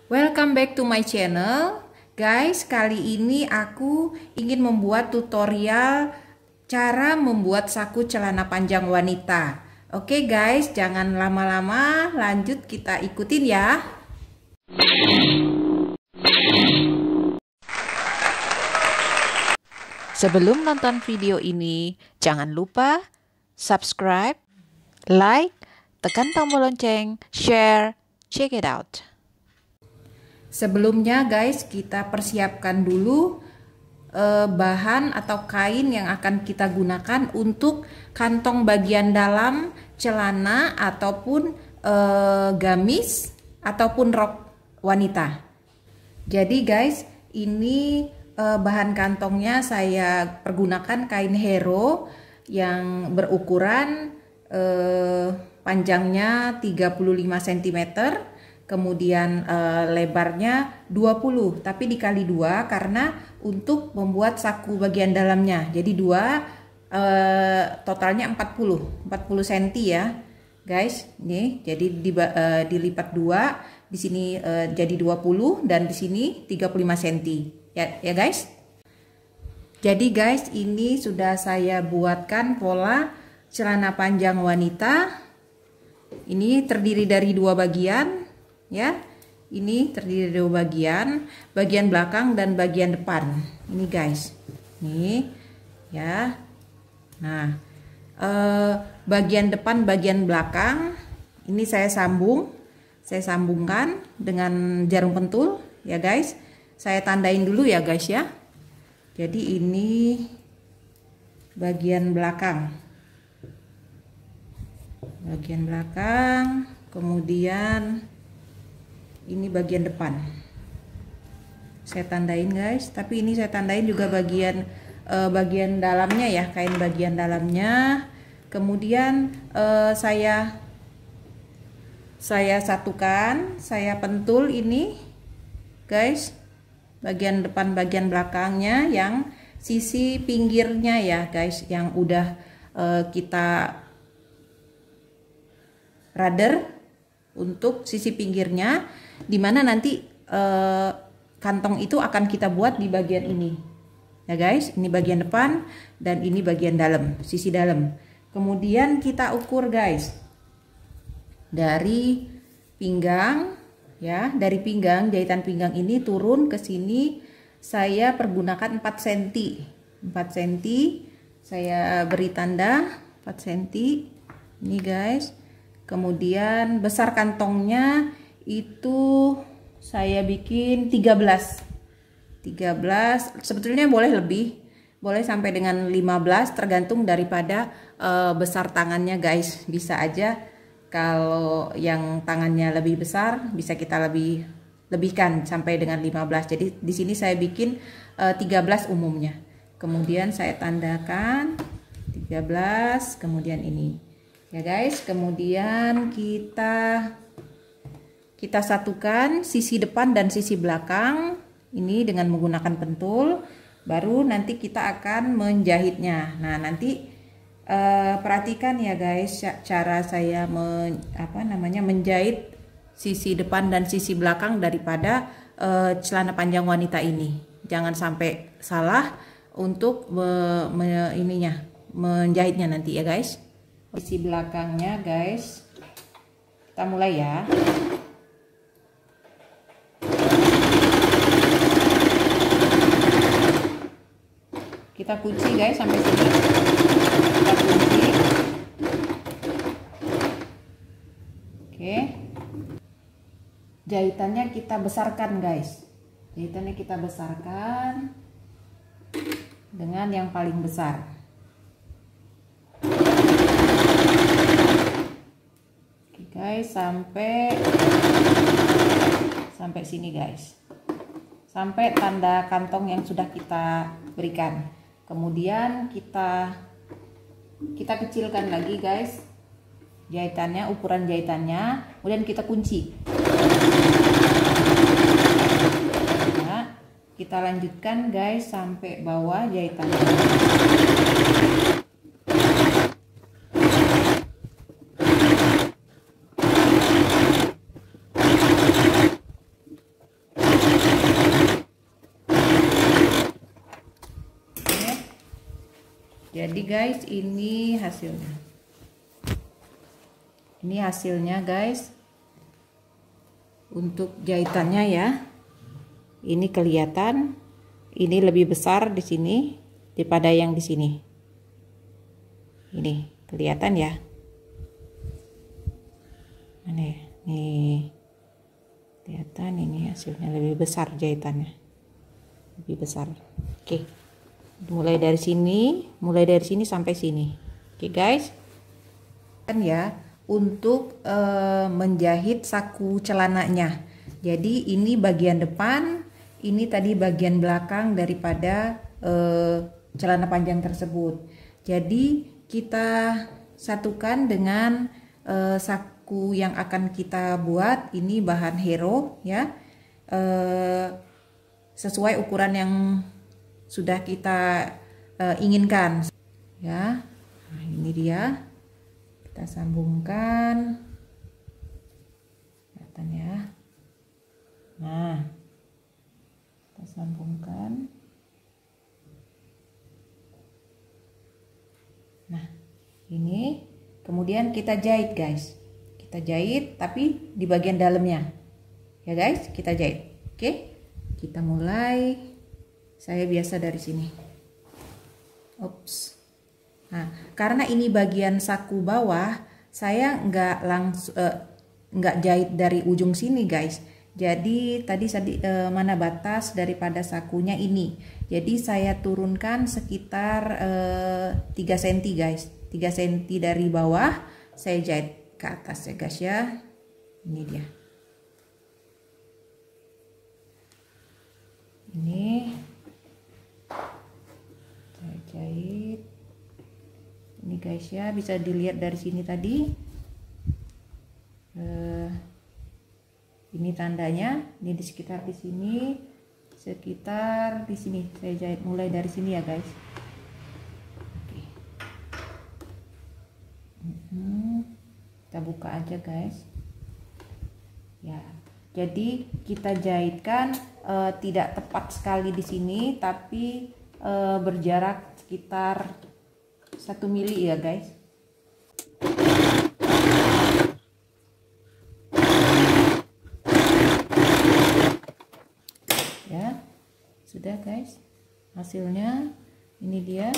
Welcome back to my channel. Guys, kali ini aku ingin membuat tutorial cara membuat saku celana panjang wanita. Oke guys, jangan lama-lama, lanjut kita ikutin ya. Sebelum nonton video ini, jangan lupa subscribe, like, tekan tombol lonceng, share, check it out. Sebelumnya guys, kita persiapkan dulu bahan atau kain yang akan kita gunakan untuk kantong bagian dalam celana ataupun gamis ataupun rok wanita. Jadi guys, ini bahan kantongnya saya pergunakan kain hero yang berukuran panjangnya 35 cm. Kemudian lebarnya 20 tapi dikali 2 karena untuk membuat saku bagian dalamnya. Jadi totalnya 40 cm ya guys. Nih jadi dilipat 2 di sini jadi 20 dan di sini 35 cm ya guys. Jadi guys, ini sudah saya buatkan pola celana panjang wanita. Ini terdiri dari 2 bagian ya, ini terdiri dari 2 bagian belakang dan bagian depan ini guys, nih ya. Nah bagian depan bagian belakang ini saya sambungkan dengan jarum pentul ya guys. Saya tandain dulu ya guys ya. Jadi ini bagian belakang, kemudian ini bagian depan saya tandain guys, tapi ini saya tandain juga bagian dalamnya ya, kain bagian dalamnya. Kemudian saya satukan, saya pentul ini guys, bagian depan bagian belakangnya yang sisi pinggirnya ya guys, yang udah kita rader untuk sisi pinggirnya, dimana nanti kantong itu akan kita buat di bagian ini ya guys. Ini bagian depan dan ini bagian dalam, sisi dalam. Kemudian kita ukur guys dari pinggang ya, dari pinggang, jahitan pinggang ini turun ke sini saya pergunakan 4 cm saya beri tanda 4 cm ini guys. Kemudian besar kantongnya itu saya bikin 13, sebetulnya boleh lebih, boleh sampai dengan 15 tergantung daripada besar tangannya guys. Bisa aja kalau yang tangannya lebih besar bisa kita lebihkan sampai dengan 15. Jadi di sini saya bikin 13 umumnya. Kemudian saya tandakan 13, kemudian ini ya guys. Kemudian kita satukan sisi depan dan sisi belakang ini dengan menggunakan pentul. Baru nanti kita akan menjahitnya. Nah nanti perhatikan ya guys cara saya menjahit sisi depan dan sisi belakang daripada celana panjang wanita ini. Jangan sampai salah untuk menjahitnya nanti ya guys. Sisi belakangnya guys, kita mulai ya. Kita kunci guys sampai sini, kita kunci. Oke, jahitannya kita besarkan guys, jahitannya kita besarkan dengan yang paling besar. Guys, sampai sini guys, sampai tanda kantong yang sudah kita berikan. Kemudian kita kecilkan lagi guys jahitannya, ukuran jahitannya, kemudian kita kunci ya. Kita lanjutkan guys sampai bawah jahitannya. Jadi guys, ini hasilnya. Ini hasilnya guys. Untuk jahitannya ya. Ini kelihatan, ini lebih besar di sini daripada yang di sini. Ini kelihatan ya. Nih. Kelihatan ini hasilnya lebih besar jahitannya. Lebih besar. Oke. Mulai dari sini sampai sini. Oke guys. Kan ya, untuk menjahit saku celananya. Jadi ini bagian depan, ini tadi bagian belakang daripada celana panjang tersebut. Jadi kita satukan dengan saku yang akan kita buat. Ini bahan hero ya, sesuai ukuran yang sudah kita inginkan ya. Nah, ini dia, kita sambungkan, kelihatan ya. Nah, kita sambungkan. Nah, ini kemudian kita jahit guys. Kita jahit tapi di bagian dalamnya ya guys, kita jahit. Oke, kita mulai. Saya biasa dari sini. Ups. Nah, karena ini bagian saku bawah, saya nggak jahit dari ujung sini guys. Jadi tadi mana batas daripada sakunya ini. Jadi saya turunkan sekitar 3 cm guys. 3 cm dari bawah saya jahit ke atas ya guys ya. Ini dia. Ini saya jahit. Ini guys ya, bisa dilihat dari sini tadi. Ini tandanya, ini di sekitar di sini, sekitar di sini. Saya jahit mulai dari sini ya guys. Oke. Kita buka aja guys. Ya, jadi kita jahitkan tidak tepat sekali di sini, tapi berjarak sekitar 1 mili ya guys. Ya, sudah guys, hasilnya ini dia.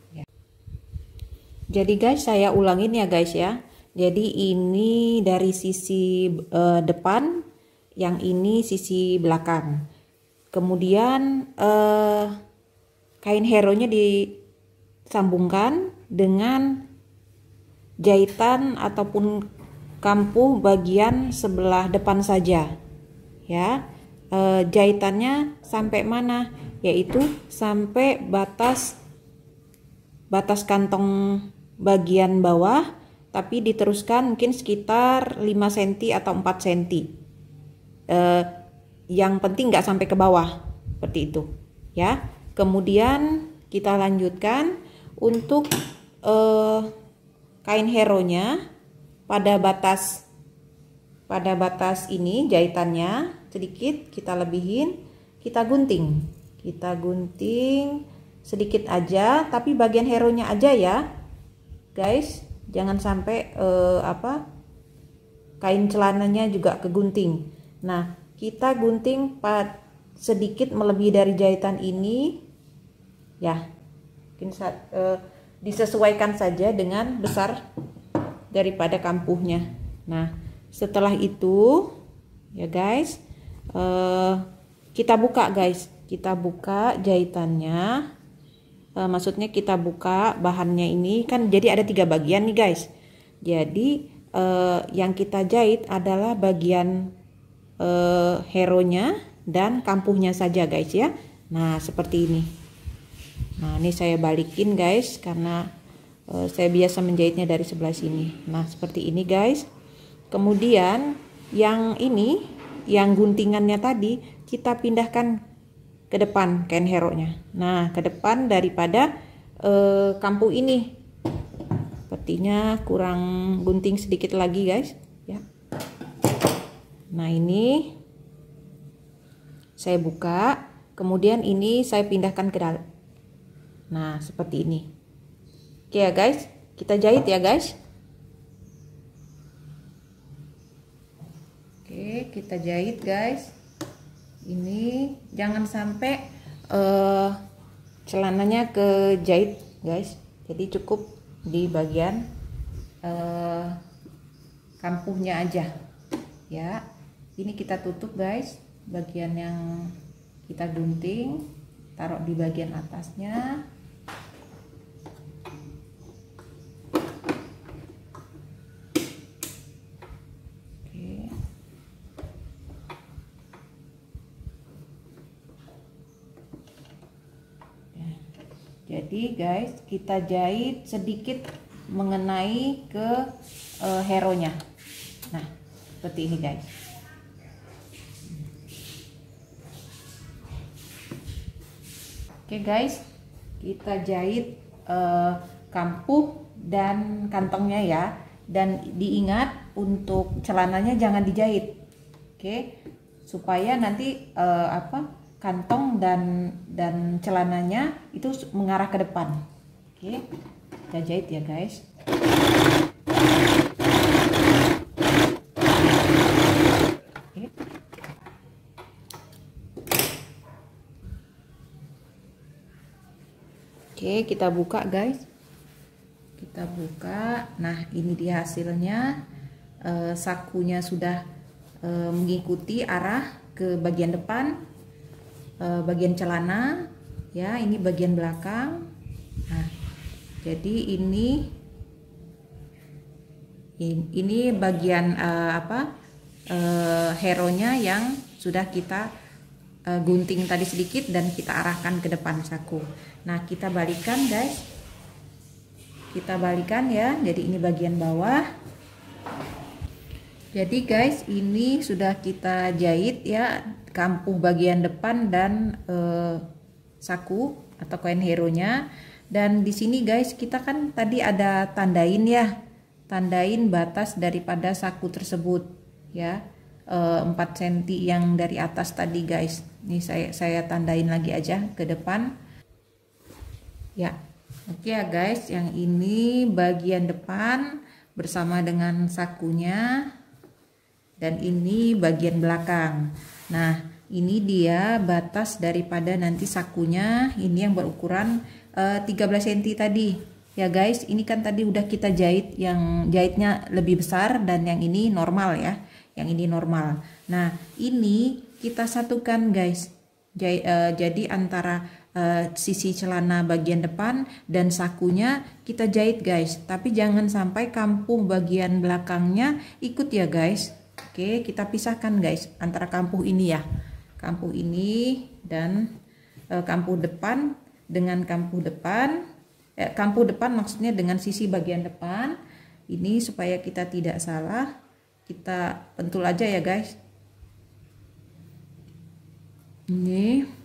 Ya. Jadi guys, saya ulangin ya guys ya. Jadi ini dari sisi depan, yang ini sisi belakang. Kemudian kain hero-nya disambungkan dengan jahitan ataupun kampuh bagian sebelah depan saja ya. Jahitannya sampai mana? Yaitu sampai batas kantong bagian bawah, tapi diteruskan mungkin sekitar 5 cm atau 4 cm. Yang penting nggak sampai ke bawah seperti itu ya. Kemudian kita lanjutkan untuk kain hero-nya pada batas ini jahitannya sedikit kita lebihin, kita gunting sedikit aja, tapi bagian hero-nya aja ya guys, jangan sampai kain celananya juga kegunting. Nah, kita gunting sedikit melebihi dari jahitan ini ya, mungkin disesuaikan saja dengan besar daripada kampuhnya. Nah, setelah itu ya guys, kita buka guys, kita buka jahitannya. Maksudnya kita buka bahannya ini kan, jadi ada 3 bagian nih guys. Jadi yang kita jahit adalah bagian hero-nya dan kampuhnya saja guys ya. Nah, seperti ini. Nah, ini saya balikin guys karena saya biasa menjahitnya dari sebelah sini. Nah, seperti ini guys. Kemudian yang ini, yang guntingannya tadi kita pindahkan ke depan kain hero-nya. Nah, ke depan daripada kampuh ini. Sepertinya kurang gunting sedikit lagi guys ya. Nah, ini saya buka. kemudian ini saya pindahkan ke dalam. Nah, seperti ini. Oke ya guys, kita jahit ya guys. Oke, kita jahit guys. Ini jangan sampai celananya kejahit guys. Jadi cukup di bagian kampuhnya aja ya. Ini kita tutup guys, bagian yang kita gunting taruh di bagian atasnya. Oke. Jadi guys, kita jahit sedikit mengenai ke hero-nya. Nah, seperti ini guys. Oke guys, kita jahit kampuh dan kantongnya ya. Dan diingat untuk celananya jangan dijahit. Oke, supaya nanti kantong dan celananya itu mengarah ke depan. Oke, kita jahit ya guys. Oke, kita buka guys. Kita buka. Nah, ini dia hasilnya. Sakunya sudah mengikuti arah ke bagian depan, bagian celana ya. Ini bagian belakang. Nah, jadi ini bagian hero-nya yang sudah kita gunting tadi sedikit dan kita arahkan ke depan saku. Nah, kita balikan guys. Kita balikan ya. Jadi ini bagian bawah. Jadi guys, ini sudah kita jahit ya, kampuh bagian depan dan saku atau kain hero-nya. Dan di sini guys, kita kan tadi ada tandain ya. Tandain batas daripada saku tersebut ya. 4 cm yang dari atas tadi guys. Ini saya tandain lagi aja ke depan. Ya, oke ya guys, yang ini bagian depan bersama dengan sakunya dan ini bagian belakang. Nah, ini dia batas daripada nanti sakunya. Ini yang berukuran 13 cm tadi. Ya guys, ini kan tadi udah kita jahit, yang jahitnya lebih besar dan yang ini normal ya. Yang ini normal. Nah, ini kita satukan guys. Jadi antara sisi celana bagian depan dan sakunya kita jahit guys, tapi jangan sampai kampuh bagian belakangnya ikut ya guys. Oke, kita pisahkan guys antara kampuh ini ya, kampuh ini dan kampuh depan dengan kampuh depan, kampuh depan maksudnya dengan sisi bagian depan ini, supaya kita tidak salah. Kita pentul aja ya guys. Ini.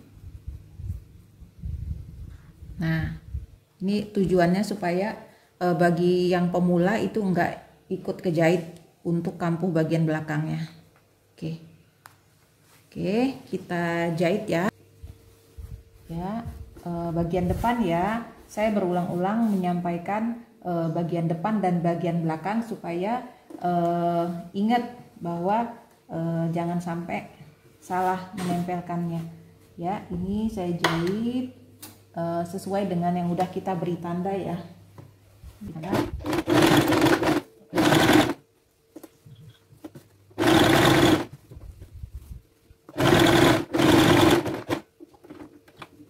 Nah, ini tujuannya supaya bagi yang pemula itu enggak ikut kejahit untuk kampuh bagian belakangnya. Oke, kita jahit ya. Ya, bagian depan ya. Saya berulang-ulang menyampaikan bagian depan dan bagian belakang supaya ingat bahwa jangan sampai salah menempelkannya. Ya, ini saya jahit sesuai dengan yang udah kita beri tanda ya.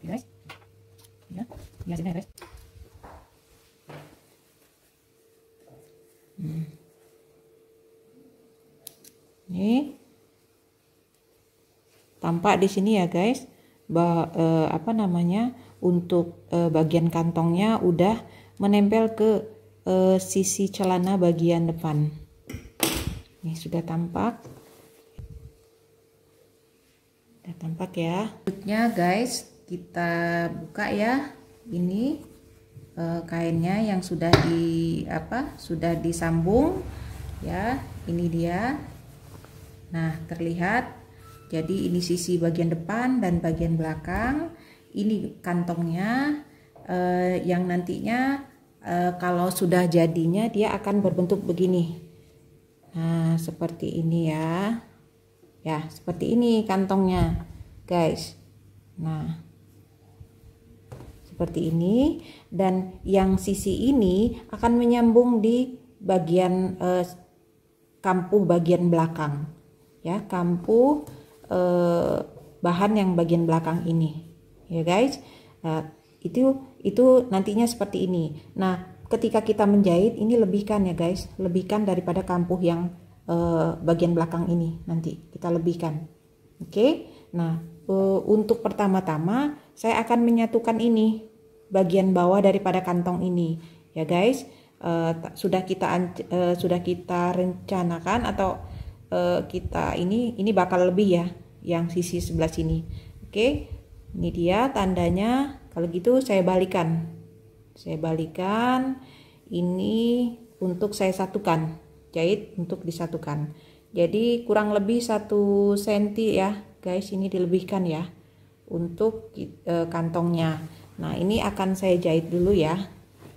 Guys, ya, biasin ya guys. Ini tampak di sini ya guys. Untuk bagian kantongnya udah menempel ke sisi celana bagian depan. Ini sudah tampak. Sudah tampak ya. Selanjutnya guys, kita buka ya. Ini kainnya yang sudah disambung ya. Ini dia. Nah, terlihat. Jadi ini sisi bagian depan dan bagian belakang. Ini kantongnya yang nantinya kalau sudah jadinya dia akan berbentuk begini. Nah, seperti ini ya. Ya, seperti ini kantongnya, guys. Nah, seperti ini, dan yang sisi ini akan menyambung di bagian kampuh bagian belakang. Ya, kampuh bahan yang bagian belakang ini. Ya, guys. Nah, itu nantinya seperti ini. Nah, ketika kita menjahit ini lebihkan ya guys, lebihkan daripada kampuh yang bagian belakang ini, nanti kita lebihkan. Oke. Nah, untuk pertama-tama saya akan menyatukan ini bagian bawah daripada kantong ini ya guys. Sudah kita rencanakan atau kita ini bakal lebih ya yang sisi sebelah sini. Oke. Ini dia tandanya. Kalau gitu saya balikan ini untuk saya satukan, jahit untuk disatukan. Jadi kurang lebih 1 cm ya guys, ini dilebihkan ya untuk kantongnya. Nah, ini akan saya jahit dulu ya,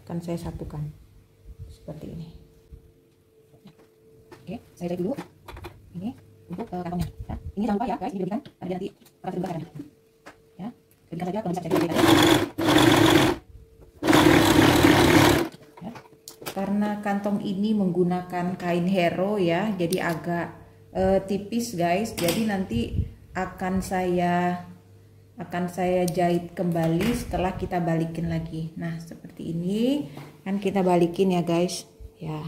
akan saya satukan seperti ini. Oke, saya jahit dulu ini untuk kantongnya ya. Ini jangan lupa ya guys, dilebihkan nanti akan terbuka karena ya, lebihkan saja kalau bisa jahit ya. Karena kantong ini menggunakan kain hero ya, jadi agak tipis guys. Jadi nanti akan saya jahit kembali setelah kita balikin lagi. Nah, seperti ini kan kita balikin ya guys ya,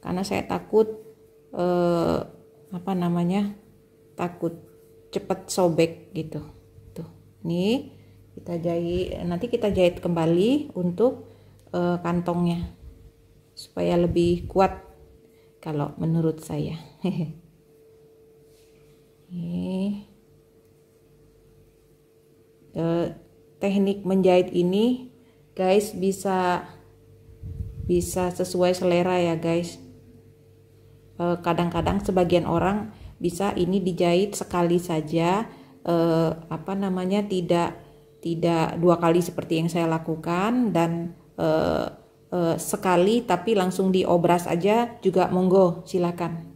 karena saya takut takut cepet sobek gitu. Tuh, nih kita jahit, nanti kita jahit kembali untuk kantongnya supaya lebih kuat kalau menurut saya. Teknik menjahit ini guys bisa sesuai selera ya guys. Kadang-kadang sebagian orang bisa ini dijahit sekali saja, tidak 2 kali seperti yang saya lakukan, dan sekali tapi langsung diobras aja juga monggo, silakan.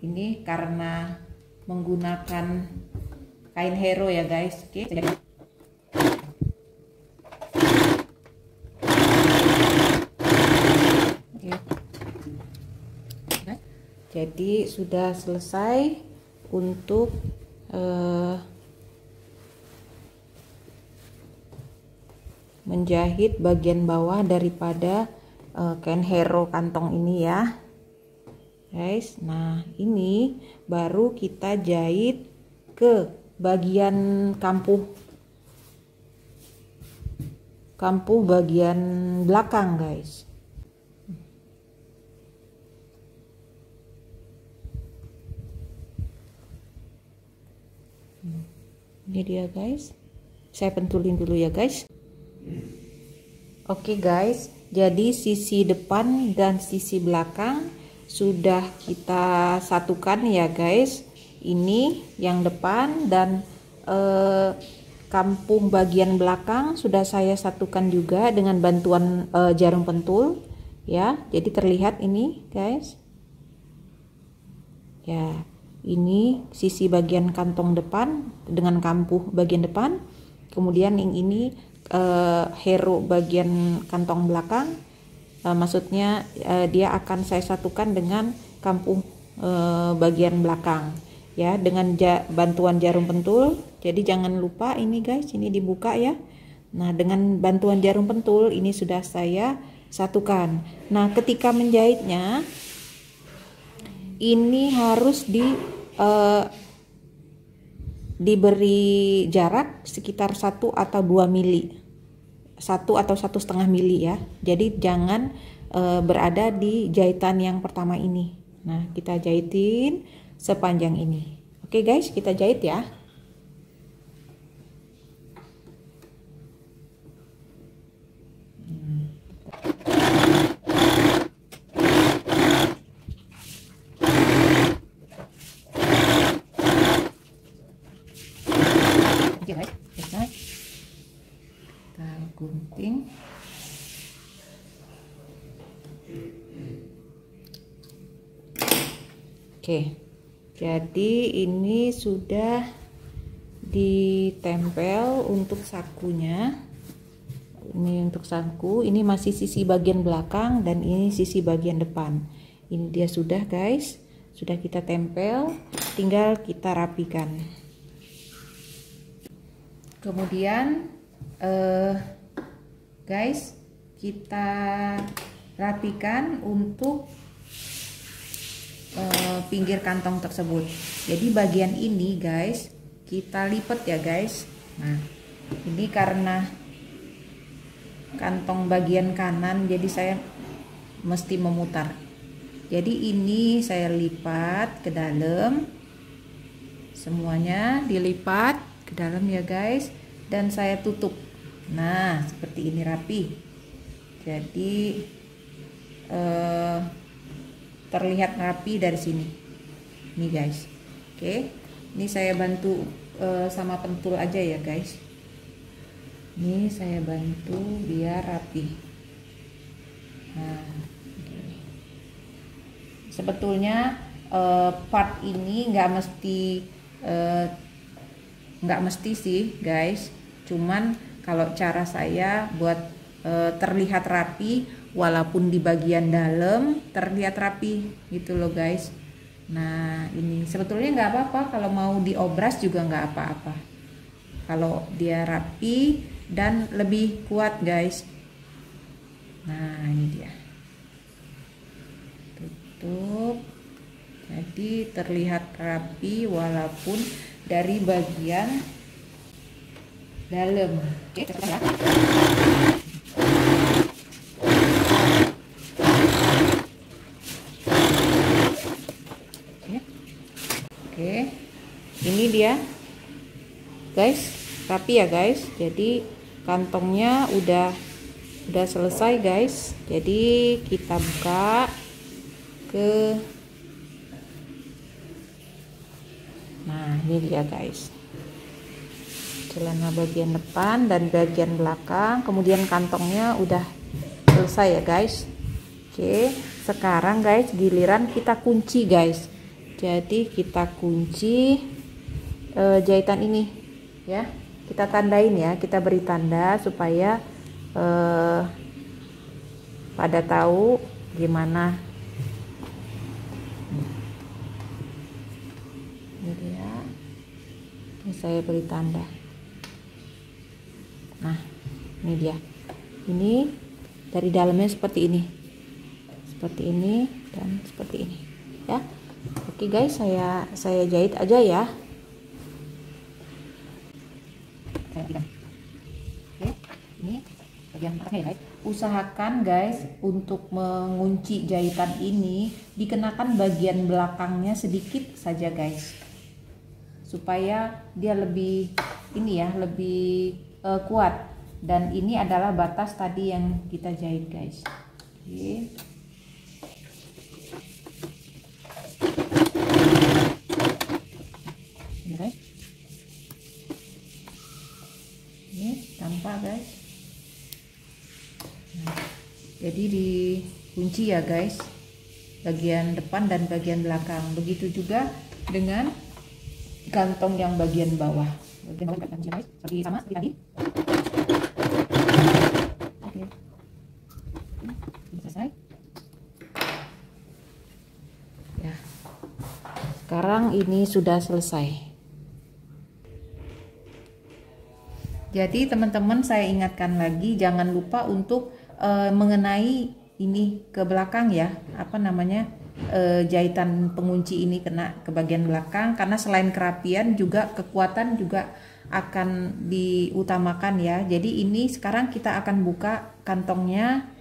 Ini karena menggunakan kain hero ya guys. Oke, jadi sudah selesai untuk menjahit bagian bawah daripada kain hero kantong ini ya guys. Nah, ini baru kita jahit ke bagian kampuh bagian belakang guys. Ini dia guys, saya pentulin dulu ya guys. Oke guys, jadi sisi depan dan sisi belakang sudah kita satukan ya guys. Ini yang depan dan kampuh bagian belakang sudah saya satukan juga dengan bantuan jarum pentul ya. Jadi terlihat ini guys ya, ini sisi bagian kantong depan dengan kampuh bagian depan, kemudian yang ini hero bagian kantong belakang. Maksudnya dia akan saya satukan dengan kampuh bagian belakang ya, dengan bantuan jarum pentul. Jadi jangan lupa ini guys, ini dibuka ya. Nah, dengan bantuan jarum pentul ini sudah saya satukan. Nah, ketika menjahitnya ini harus diberi jarak sekitar 1 atau 2 mili, 1 atau 1,5 mili ya. Jadi jangan berada di jahitan yang pertama ini. Nah, kita jahitin sepanjang ini. Oke guys, kita jahit ya. garing. Oke, jadi ini sudah ditempel untuk sakunya. Ini untuk saku, ini masih sisi bagian belakang dan ini sisi bagian depan. Ini dia sudah guys, sudah kita tempel, tinggal kita rapikan. Kemudian guys, kita rapikan untuk pinggir kantong tersebut. Jadi bagian ini guys kita lipat ya guys. Nah ini karena kantong bagian kanan jadi saya mesti memutar. Jadi ini saya lipat ke dalam, semuanya dilipat ke dalam ya guys, dan saya tutup. Nah seperti ini rapi. Jadi terlihat rapi dari sini nih guys. Oke, ini saya bantu sama pentul aja ya guys. Ini saya bantu biar rapi. Nah gini. Sebetulnya part ini nggak mesti sih guys, cuman kalau cara saya buat terlihat rapi, walaupun di bagian dalam terlihat rapi gitu loh guys. Nah ini sebetulnya nggak apa-apa, kalau mau diobras juga nggak apa-apa kalau dia rapi dan lebih kuat guys. Nah ini dia, tutup, jadi terlihat rapi walaupun dari bagian dalam. Oke, Oke, ini dia guys, rapi ya guys. Jadi kantongnya udah selesai guys. Jadi kita buka ke, nah ini dia guys, celana bagian depan dan bagian belakang, kemudian kantongnya udah selesai ya guys. Oke, sekarang guys giliran kita kunci guys. Jadi kita kunci jahitan ini ya, kita tandain ya, kita beri tanda supaya pada tahu gimana. Ini dia, ini saya beri tanda. Nah ini dia, ini dari dalamnya seperti ini dan seperti ini ya. Oke guys, saya jahit aja ya. Oke, ini bagian belakangnya ya guys. Usahakan guys untuk mengunci jahitan ini dikenakan bagian belakangnya sedikit saja guys, supaya dia lebih ini ya, lebih kuat. Dan ini adalah batas tadi yang kita jahit guys. Oke. Ini tampak guys. Nah, jadi dikunci ya guys, bagian depan dan bagian belakang. Begitu juga dengan kantong yang bagian bawah. Bagian bawah juga guys, seperti sama seperti tadi. Oke, ini selesai. Ya, sekarang ini sudah selesai. Jadi teman-teman, saya ingatkan lagi, jangan lupa untuk mengenai ini ke belakang ya, apa namanya, jahitan pengunci ini kena ke bagian belakang, karena selain kerapian juga kekuatan juga akan diutamakan ya. Jadi ini sekarang kita akan buka kantongnya.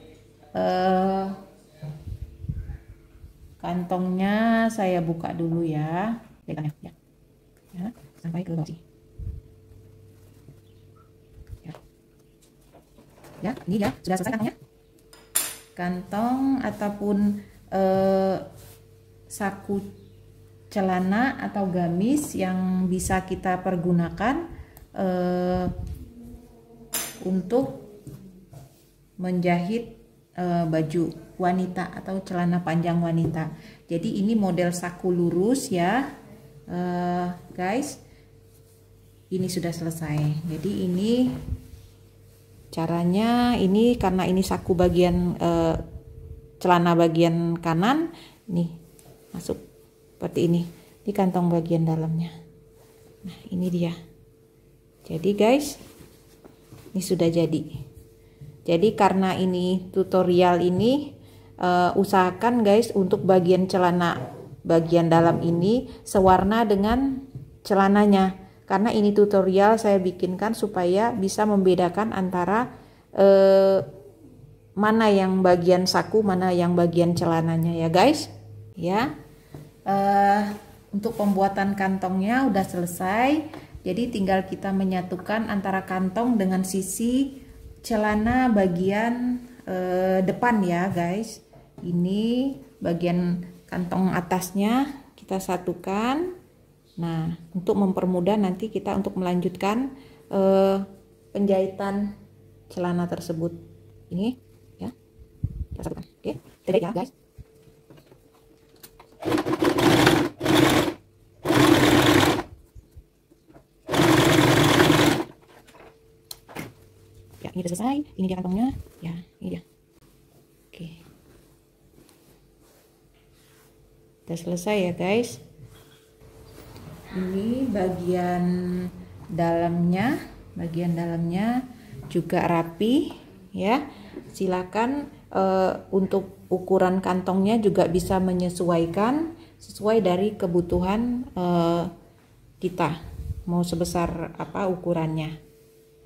Kantongnya saya buka dulu ya, ya, sampai ke bawah. Ya, ini ya sudah selesai kantongnya. Kantong ataupun saku celana atau gamis yang bisa kita pergunakan untuk menjahit baju wanita atau celana panjang wanita. Jadi ini model saku lurus ya, guys. Ini sudah selesai. Jadi ini caranya. Ini karena ini saku bagian celana bagian kanan, nih masuk seperti ini di kantong bagian dalamnya. Nah ini dia. Jadi guys, ini sudah jadi. Jadi karena ini tutorial ini, usahakan guys untuk bagian celana bagian dalam ini sewarna dengan celananya. Karena ini tutorial saya bikinkan supaya bisa membedakan antara mana yang bagian saku, mana yang bagian celananya ya guys. Ya, untuk pembuatan kantongnya udah selesai. Jadi tinggal kita menyatukan antara kantong dengan sisi celana bagian depan ya guys. Ini bagian kantong atasnya kita satukan. Nah untuk mempermudah nanti kita untuk melanjutkan penjahitan celana tersebut. Ini ya kita satukan. Oke, tidak ya guys. Ya, ini sudah selesai. Ini dia kantongnya. Ya, ini dia. Oke. Sudah selesai ya, guys. Ini bagian dalamnya juga rapi ya. Silakan untuk ukuran kantongnya juga bisa menyesuaikan sesuai dari kebutuhan kita. Mau sebesar apa ukurannya.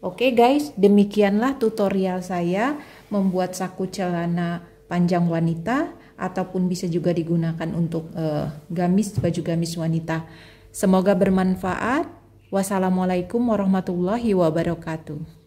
Oke guys, demikianlah tutorial saya membuat saku celana panjang wanita ataupun bisa juga digunakan untuk gamis, baju gamis wanita. Semoga bermanfaat. Wassalamualaikum warahmatullahi wabarakatuh.